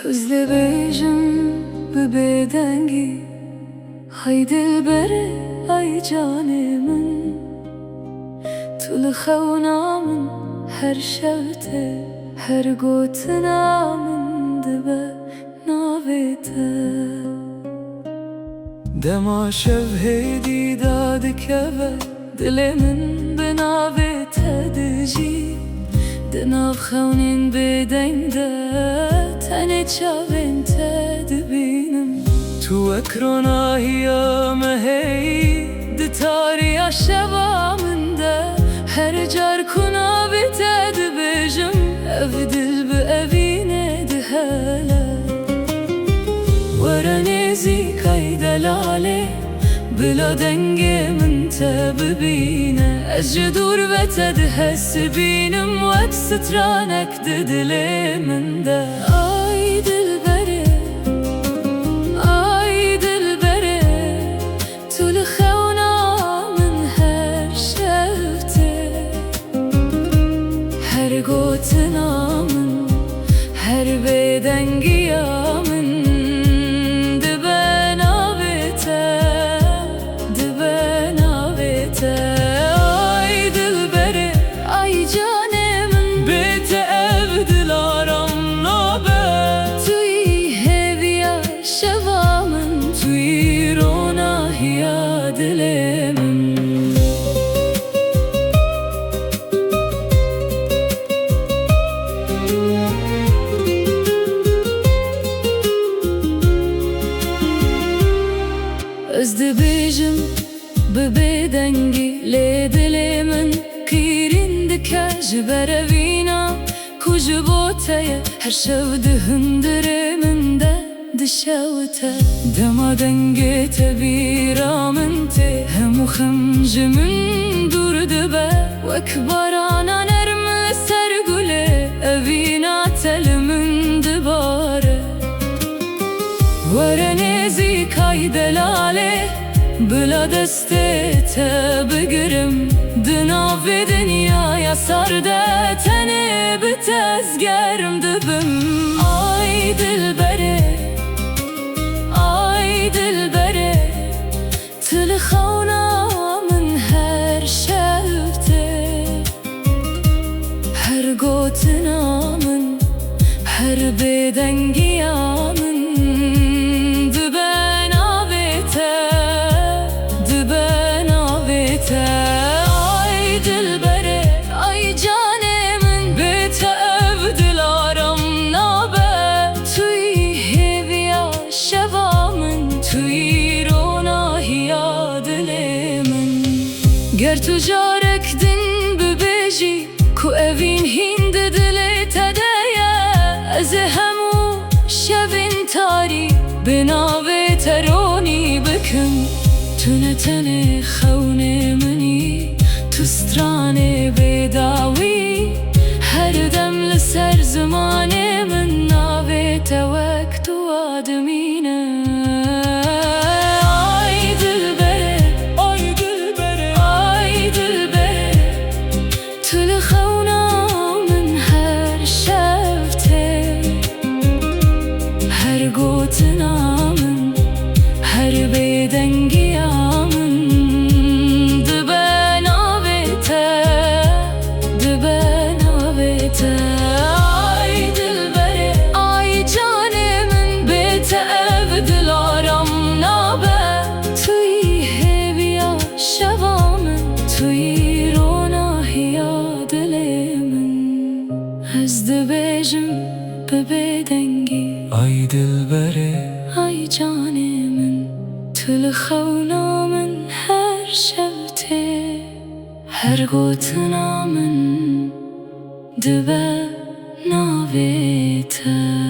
Hızlı bejim bedengi hay dilberi ay canımın Tulu xewnamın her şevte her gotinamın dibe navete Dema şevhedi dadikeve dilimin binavete dici Dinav xewnên bêdeng de tenê çavên te dibînim Tu wek ronahiya me hey di tariya şeva min de Her car ku navê te dibêjim ev dil bi evînê dihele Were nêzîkay delalê Bila dengê min te bibîne Ez ji dûr ve te dihesibînim Wek stranek di dilê min de Ay dilberê, ay dilberê Tu li xewna min her şevtê Her gotina min, her bêdengiya min Dibe navê te Ay dilberê, ay canê min Bê te ev dilaram nabe Tuyî hêviya şeva min Tuyî ronahiya dilê min Ez dibêjim bi bêdengî lê dilê min Kîrîn dike ji ber evîna Ku ji bo te ye her şev di hundirê min de dişewite Dema dengê te bîra min tê hemû xem ji min dûr dibe Wek barana nerm li ser gulê evîna te li min dibare Were nêzîkay delalê Bila destê te bigirim Di navê dinyaya sar de tenê bi tezgerim dibim Ay dilberê, ay dilberê Tu li xewna min her şevtê Her gotina min, her bêdengiya min Dibe navê te Ay dilberê, ay canê min Bê te ev dilaram nabe Tuyî hêviya şeva min Tuyî ronahiya dilê min Ger tu carek din bibêjî Ku evîn hîn di dilê te de ye Ez ê hemû şevên tarî Bi navê te ronî bikim Tu ne tenê xewnê minî Tu stranê bêdawî Her dem li ser zimanê min Navê te wek dua dimîne Ay dilberê, ay dilberê, ay dilberê Tu li xewna min her şevtê Her gotina min, her bêdengiya Ay dilberê, ay canê min Bê te ev dilaram nabe Tuyî hêviya şeva min Tuyî ronahiya dilê min Ez dibêjim bi bêdengî Ay dilberê, ay canê min Tu li xewna min her şevtê Her gotina min Dibe navê te